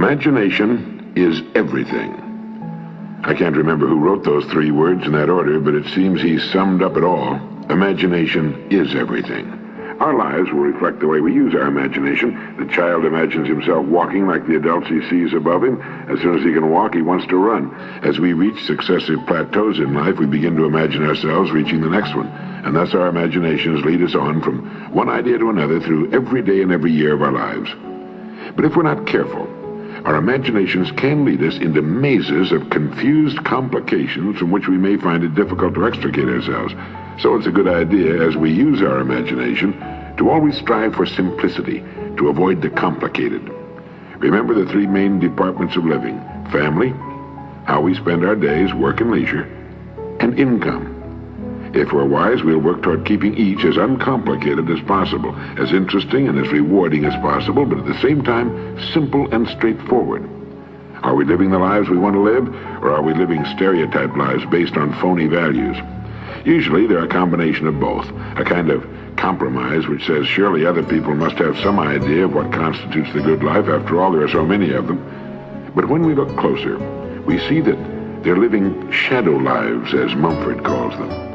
Imagination is everything. I can't remember who wrote those three words in that order, but it seems he summed up it all. Imagination is everything. Our lives will reflect the way we use our imagination. The child imagines himself walking like the adults he sees above him. As soon as he can walk, he wants to run. As we reach successive plateaus in life, we begin to imagine ourselves reaching the next one. And thus our imaginations lead us on from one idea to another through every day and every year of our lives. But if we're not careful, our imaginations can lead us into mazes of confused complications from which we may find it difficult to extricate ourselves. So it's a good idea, as we use our imagination, to always strive for simplicity, to avoid the complicated. Remember the three main departments of living: family, how we spend our days, work and leisure, and income. If we're wise, we'll work toward keeping each as uncomplicated as possible, as interesting and as rewarding as possible, but at the same time, simple and straightforward. Are we living the lives we want to live, or are we living stereotyped lives based on phony values? Usually, they're a combination of both, a kind of compromise which says surely other people must have some idea of what constitutes the good life. After all, there are so many of them. But when we look closer, we see that they're living shadow lives, as Mumford calls them.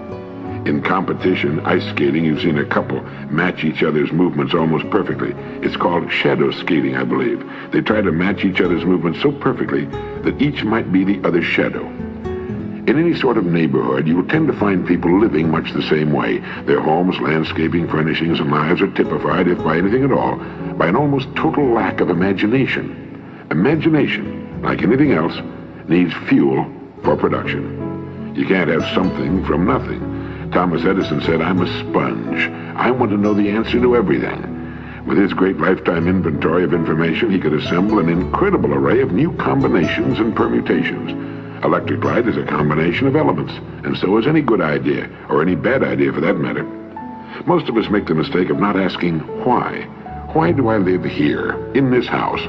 In competition, ice skating, you've seen a couple match each other's movements almost perfectly. It's called shadow skating, I believe. They try to match each other's movements so perfectly that each might be the other's shadow. In any sort of neighborhood, you will tend to find people living much the same way. Their homes, landscaping, furnishings, and lives are typified, if by anything at all, by an almost total lack of imagination. Imagination, like anything else, needs fuel for production. You can't have something from nothing. Thomas Edison said, "I'm a sponge. I want to know the answer to everything." With his great lifetime inventory of information, he could assemble an incredible array of new combinations and permutations. Electric light is a combination of elements, and so is any good idea, or any bad idea for that matter. Most of us make the mistake of not asking why. Why do I live here, in this house,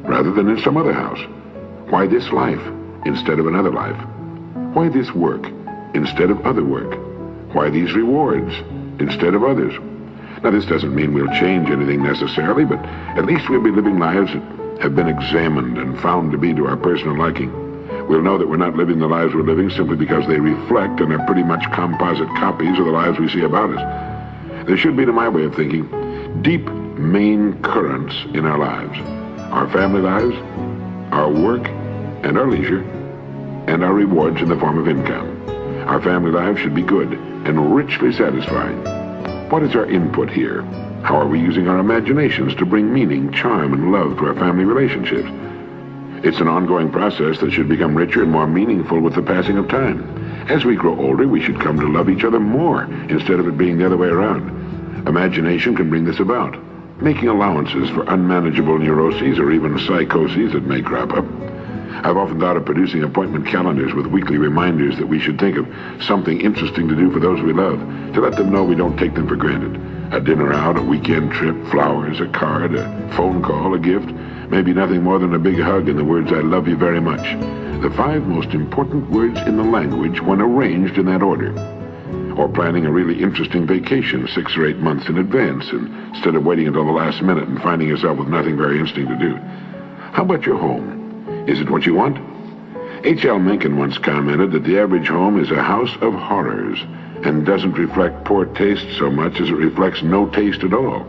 rather than in some other house? Why this life instead of another life? Why this work instead of other work? Why these rewards instead of others? Now, this doesn't mean we'll change anything necessarily, but at least we'll be living lives that have been examined and found to be to our personal liking. We'll know that we're not living the lives we're living simply because they reflect and are pretty much composite copies of the lives we see about us. There should be, to my way of thinking, deep main currents in our lives. Our family lives, our work and our leisure, and our rewards in the form of income. Our family lives should be good and richly satisfying. What is our input here? How are we using our imaginations to bring meaning, charm, and love to our family relationships? It's an ongoing process that should become richer and more meaningful with the passing of time. As we grow older, we should come to love each other more instead of it being the other way around. Imagination can bring this about, making allowances for unmanageable neuroses or even psychoses that may crop up. I've often thought of producing appointment calendars with weekly reminders that we should think of something interesting to do for those we love, to let them know we don't take them for granted. A dinner out, a weekend trip, flowers, a card, a phone call, a gift, maybe nothing more than a big hug and the words, "I love you very much." The 5 most important words in the language when arranged in that order. Or planning a really interesting vacation 6 or 8 months in advance instead of waiting until the last minute and finding yourself with nothing very interesting to do. How about your home? Is it what you want? H.L. Mencken once commented that the average home is a house of horrors and doesn't reflect poor taste so much as it reflects no taste at all.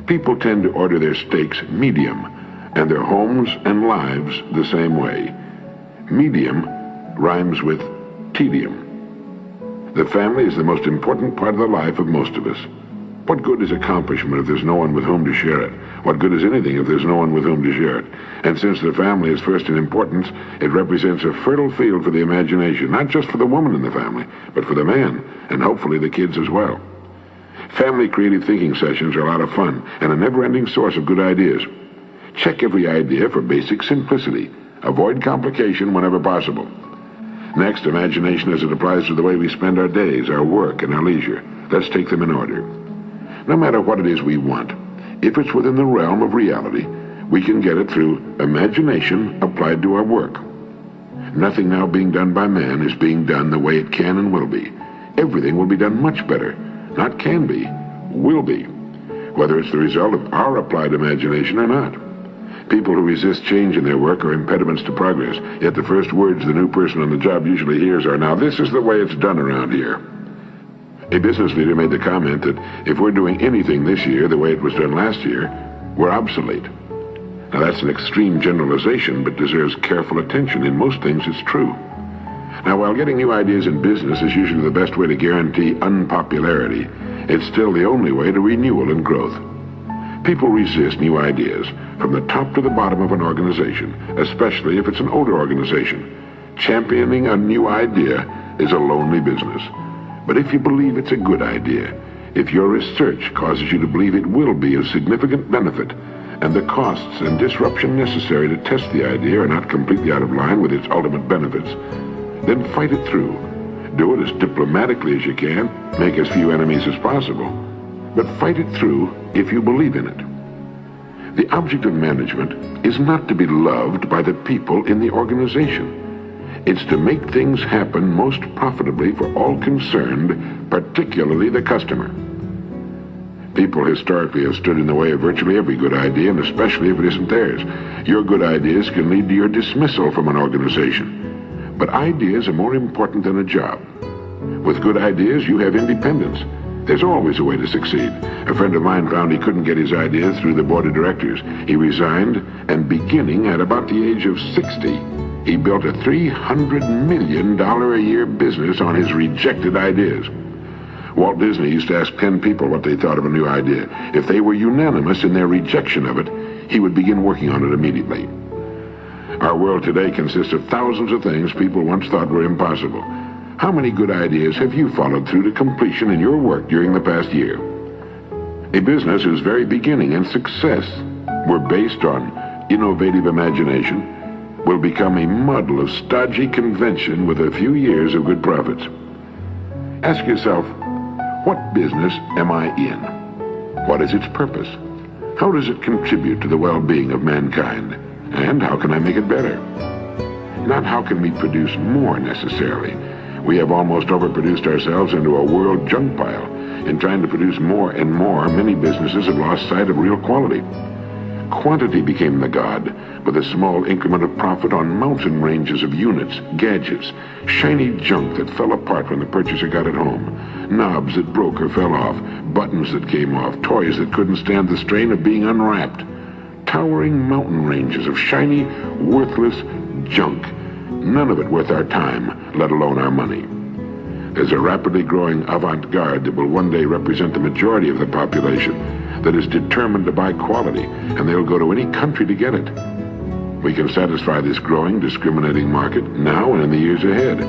People tend to order their steaks medium and their homes and lives the same way. Medium rhymes with tedium. The family is the most important part of the life of most of us. What good is accomplishment if there's no one with whom to share it? What good is anything if there's no one with whom to share it? And since the family is first in importance, it represents a fertile field for the imagination, not just for the woman in the family, but for the man, and hopefully the kids as well. Family creative thinking sessions are a lot of fun and a never-ending source of good ideas. Check every idea for basic simplicity. Avoid complication whenever possible. Next, imagination as it applies to the way we spend our days, our work, and our leisure. Let's take them in order. No matter what it is we want, if it's within the realm of reality, we can get it through imagination applied to our work. Nothing now being done by man is being done the way it can and will be. Everything will be done much better. Not can be, will be. Whether it's the result of our applied imagination or not. People who resist change in their work are impediments to progress, yet the first words the new person on the job usually hears are, "Now this is the way it's done around here." A business leader made the comment that if we're doing anything this year the way it was done last year, we're obsolete. Now that's an extreme generalization, but deserves careful attention. In most things, it's true. Now, while getting new ideas in business is usually the best way to guarantee unpopularity, it's still the only way to renewal and growth. People resist new ideas from the top to the bottom of an organization, especially if it's an older organization. Championing a new idea is a lonely business. But if you believe it's a good idea, if your research causes you to believe it will be of significant benefit, and the costs and disruption necessary to test the idea are not completely out of line with its ultimate benefits, then fight it through. Do it as diplomatically as you can, make as few enemies as possible, but fight it through if you believe in it. The object of management is not to be loved by the people in the organization. It's to make things happen most profitably for all concerned, particularly the customer. People historically have stood in the way of virtually every good idea, and especially if it isn't theirs. Your good ideas can lead to your dismissal from an organization. But ideas are more important than a job. With good ideas, you have independence. There's always a way to succeed. A friend of mine found he couldn't get his ideas through the board of directors. He resigned, and beginning at about the age of 60, he built a $300 million a year business on his rejected ideas. Walt Disney used to ask 10 people what they thought of a new idea. If they were unanimous in their rejection of it, he would begin working on it immediately. Our world today consists of thousands of things people once thought were impossible. How many good ideas have you followed through to completion in your work during the past year? A business whose very beginning and success were based on innovative imagination will become a muddle of stodgy convention with a few years of good profits. Ask yourself, what business am I in? What is its purpose? How does it contribute to the well-being of mankind? And how can I make it better? Not how can we produce more necessarily. We have almost overproduced ourselves into a world junk pile. In trying to produce more and more, many businesses have lost sight of real quality. Quantity became the god, with a small increment of profit on mountain ranges of units, gadgets, shiny junk that fell apart when the purchaser got it home, knobs that broke or fell off, buttons that came off, toys that couldn't stand the strain of being unwrapped. Towering mountain ranges of shiny, worthless junk, none of it worth our time, let alone our money. There's a rapidly growing avant-garde that will one day represent the majority of the population that is determined to buy quality, and they'll go to any country to get it. We can satisfy this growing, discriminating market now and in the years ahead.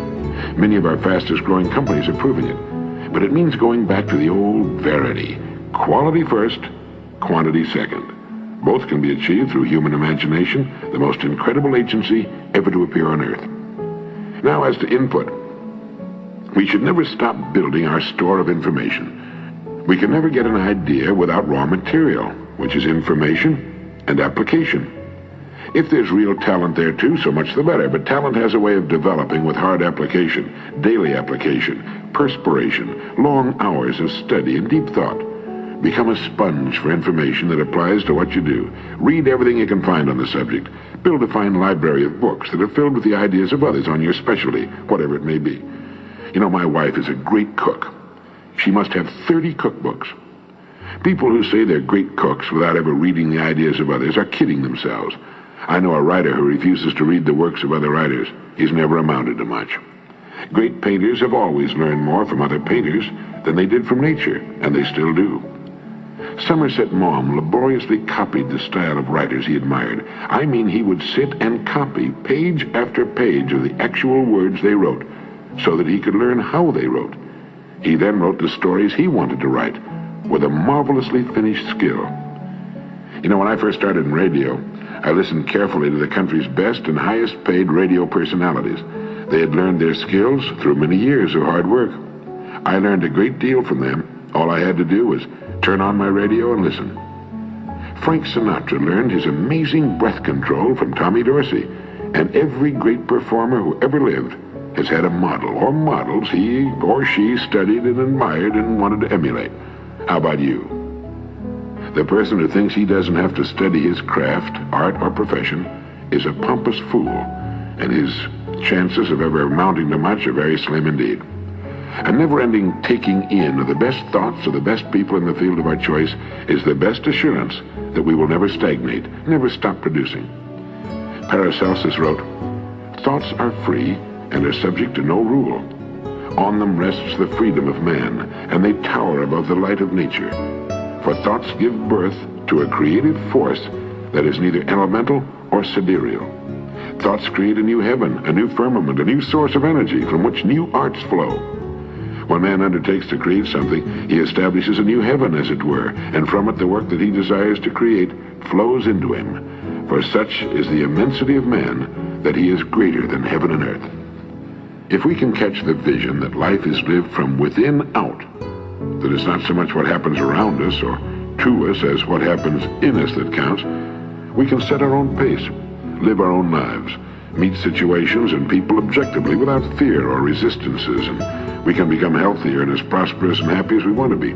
Many of our fastest-growing companies are proving it. But it means going back to the old verity. Quality first, quantity second. Both can be achieved through human imagination, the most incredible agency ever to appear on Earth. Now, as to input, we should never stop building our store of information. We can never get an idea without raw material, which is information and application. If there's real talent there too, so much the better, but talent has a way of developing with hard application, daily application, perspiration, long hours of study and deep thought. Become a sponge for information that applies to what you do. Read everything you can find on the subject. Build a fine library of books that are filled with the ideas of others on your specialty, whatever it may be. You know, my wife is a great cook. She must have 30 cookbooks. People who say they're great cooks without ever reading the ideas of others are kidding themselves. I know a writer who refuses to read the works of other writers. He's never amounted to much. Great painters have always learned more from other painters than they did from nature, and they still do. Somerset Maugham laboriously copied the style of writers he admired. I mean, he would sit and copy page after page of the actual words they wrote, so that he could learn how they wrote. He then wrote the stories he wanted to write, with a marvelously finished skill. You know, when I first started in radio, I listened carefully to the country's best and highest paid radio personalities. They had learned their skills through many years of hard work. I learned a great deal from them. All I had to do was turn on my radio and listen. Frank Sinatra learned his amazing breath control from Tommy Dorsey, and every great performer who ever lived has had a model or models he or she studied and admired and wanted to emulate. How about you? The person who thinks he doesn't have to study his craft, art, or profession is a pompous fool, and his chances of ever amounting to much are very slim indeed. A never-ending taking in of the best thoughts of the best people in the field of our choice is the best assurance that we will never stagnate, never stop producing. Paracelsus wrote, "Thoughts are free and are subject to no rule. On them rests the freedom of man, and they tower above the light of nature. For thoughts give birth to a creative force that is neither elemental or sidereal. Thoughts create a new heaven, a new firmament, a new source of energy from which new arts flow. When man undertakes to create something, he establishes a new heaven, as it were, and from it the work that he desires to create flows into him. For such is the immensity of man that he is greater than heaven and earth." If we can catch the vision that life is lived from within out, that it's not so much what happens around us or to us as what happens in us that counts, we can set our own pace, live our own lives, meet situations and people objectively without fear or resistances, and we can become healthier and as prosperous and happy as we want to be.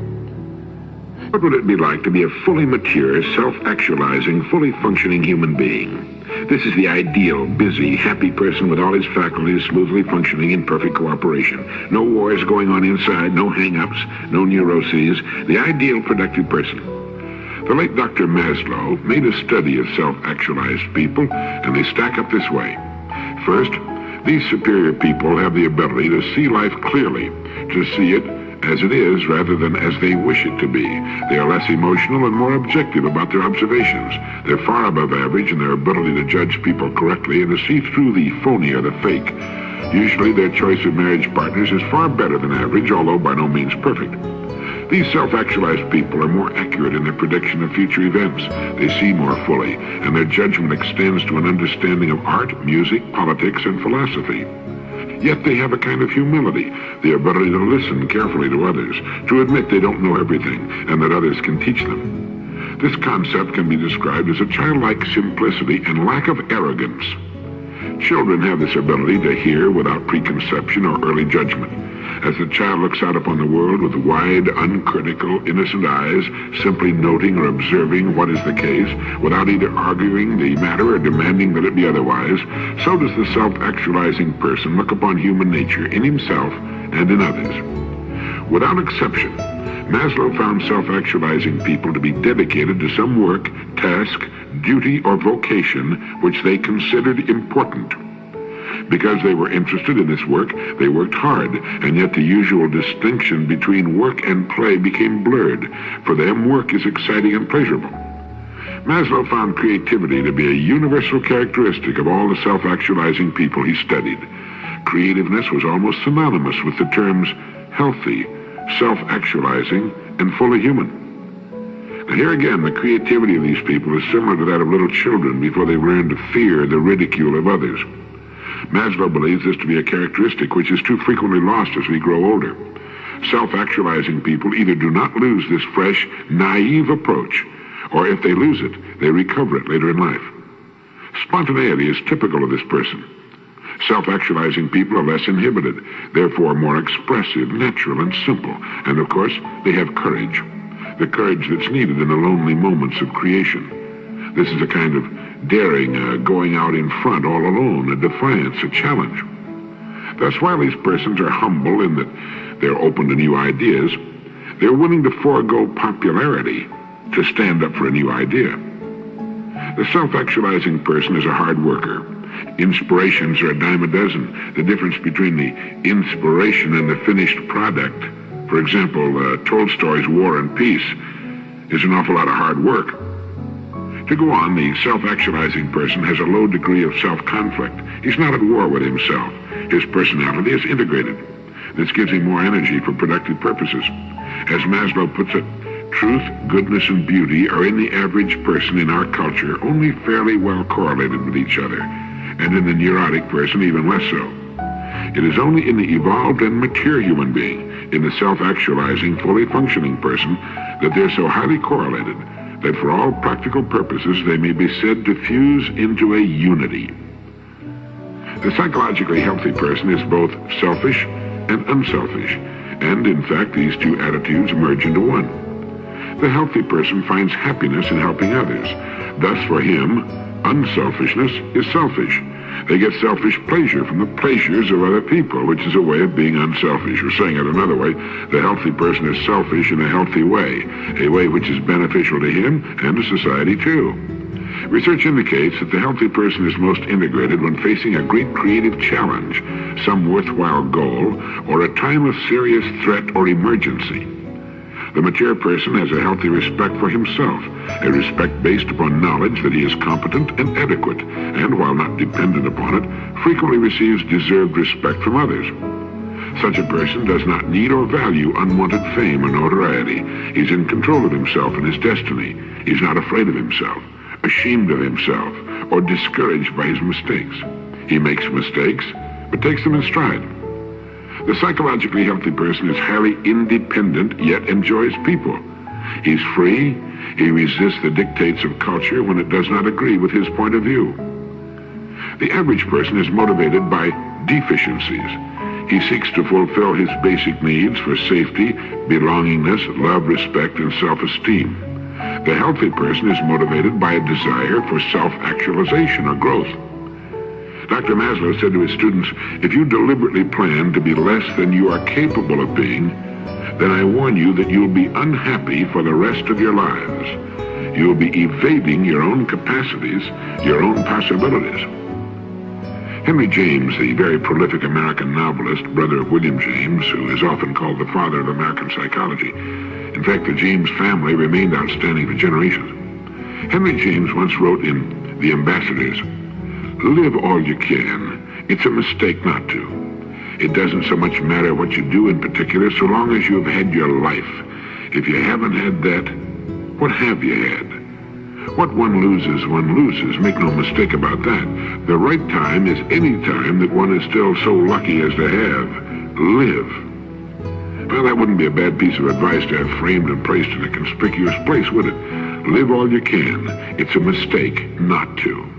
What would it be like to be a fully mature, self-actualizing, fully functioning human being? This is the ideal, busy, happy person with all his faculties smoothly functioning in perfect cooperation. No wars going on inside, no hang-ups, no neuroses. The ideal productive person. The late Dr. Maslow made a study of self-actualized people, and they stack up this way. First, these superior people have the ability to see life clearly, to see it as it is rather than as they wish it to be. They are less emotional and more objective about their observations. They're far above average in their ability to judge people correctly and to see through the phony or the fake. Usually their choice of marriage partners is far better than average, although by no means perfect. These self-actualized people are more accurate in their prediction of future events. They see more fully, and their judgment extends to an understanding of art, music, politics, and philosophy. Yet they have a kind of humility, the ability to listen carefully to others, to admit they don't know everything, and that others can teach them. This concept can be described as a childlike simplicity and lack of arrogance. Children have this ability to hear without preconception or early judgment. As the child looks out upon the world with wide, uncritical, innocent eyes, simply noting or observing what is the case, without either arguing the matter or demanding that it be otherwise, so does the self-actualizing person look upon human nature in himself and in others. Without exception, Maslow found self-actualizing people to be dedicated to some work, task, duty, or vocation which they considered important. Because they were interested in this work, they worked hard, and yet the usual distinction between work and play became blurred. For them, work is exciting and pleasurable. Maslow found creativity to be a universal characteristic of all the self-actualizing people he studied. Creativeness was almost synonymous with the terms healthy, self-actualizing, and fully human. Now here again, the creativity of these people is similar to that of little children before they learn to fear the ridicule of others. Maslow believes this to be a characteristic which is too frequently lost as we grow older. Self-actualizing people either do not lose this fresh, naive approach, or if they lose it, they recover it later in life. Spontaneity is typical of this person. Self-actualizing people are less inhibited, therefore more expressive, natural, and simple. And of course, they have courage. The courage that's needed in the lonely moments of creation. This is a kind of daring, going out in front all alone, a defiance, a challenge. Thus, while these persons are humble in that they're open to new ideas, they're willing to forego popularity to stand up for a new idea. The self-actualizing person is a hard worker. Inspirations are a dime a dozen. The difference between the inspiration and the finished product, for example, Tolstoy's War and Peace, is an awful lot of hard work. To go on, the self-actualizing person has a low degree of self-conflict. He's not at war with himself. His personality is integrated. This gives him more energy for productive purposes. As Maslow puts it, truth, goodness, and beauty are in the average person in our culture only fairly well correlated with each other, and in the neurotic person even less so. It is only in the evolved and mature human being, in the self-actualizing, fully functioning person, that they're so highly correlated that for all practical purposes they may be said to fuse into a unity. The psychologically healthy person is both selfish and unselfish, and in fact these two attitudes merge into one. The healthy person finds happiness in helping others. Thus, for him, unselfishness is selfish. They get selfish pleasure from the pleasures of other people, which is a way of being unselfish. Or saying it another way, the healthy person is selfish in a healthy way, a way which is beneficial to him and to society too. Research indicates that the healthy person is most integrated when facing a great creative challenge, some worthwhile goal, or a time of serious threat or emergency. The mature person has a healthy respect for himself, a respect based upon knowledge that he is competent and adequate, and while not dependent upon it, frequently receives deserved respect from others. Such a person does not need or value unwanted fame or notoriety. He's in control of himself and his destiny. He's not afraid of himself, ashamed of himself, or discouraged by his mistakes. He makes mistakes, but takes them in stride. The psychologically healthy person is highly independent, yet enjoys people. He's free. He resists the dictates of culture when it does not agree with his point of view. The average person is motivated by deficiencies. He seeks to fulfill his basic needs for safety, belongingness, love, respect, and self-esteem. The healthy person is motivated by a desire for self-actualization or growth. Dr. Maslow said to his students, if you deliberately plan to be less than you are capable of being, then I warn you that you'll be unhappy for the rest of your lives. You'll be evading your own capacities, your own possibilities. Henry James, the very prolific American novelist, brother of William James, who is often called the father of American psychology. In fact, the James family remained outstanding for generations. Henry James once wrote in The Ambassadors, live all you can. It's a mistake not to. It doesn't so much matter what you do in particular, so long as you've had your life. If you haven't had that, what have you had? What one loses, make no mistake about that. The right time is any time that one is still so lucky as to have. Live. Well, that wouldn't be a bad piece of advice to have framed and placed in a conspicuous place, would it? Live all you can. It's a mistake not to.